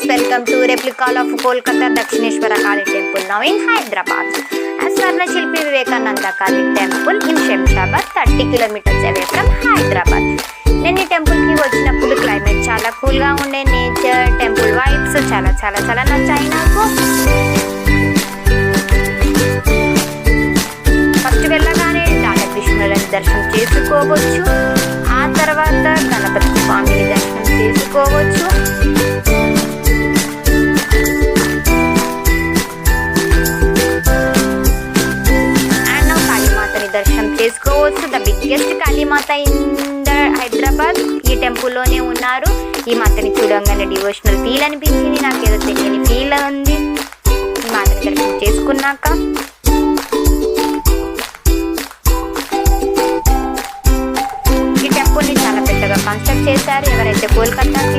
viewers, welcome to replica of Kolkata Dakshineshwara Kali Temple now in Hyderabad. As Swarna Shilpi Vivekananda Kali Temple in Shemshabad, 30 kilometers away from Hyderabad. నేను ఈ టెంపుల్కి వచ్చినప్పుడు climate చాలా కూల్గా ఉండే, nature, temple vibes చాలా చాలా చాలా నచ్చాయి నాకు. ఫస్ట్ వెళ్ళగానే రాధాకృష్ణులని దర్శనం చేసుకోవచ్చు, ఆ తర్వాత గణపతి స్వామిని దర్శనం చేసుకోవచ్చు. అండ్ కాళీమాతని దర్శనం చేసుకోవచ్చు. The biggest Kalimata in the Hyderabad ఈ టెంపుల్లోనే ఉన్నారు. ఈ మాతని చూడంగానే డివోషనల్ ఫీల్ అనిపించింది, నాకేదో తెలియని ఫీల్ ఉంది ఈ మాతని దర్శనం చేసుకున్నాక. ఈ టెంపుల్ని చాలా పెద్దగా కన్స్ట్రక్ట్ చేశారు. ఎవరైతే కోల్కతాకి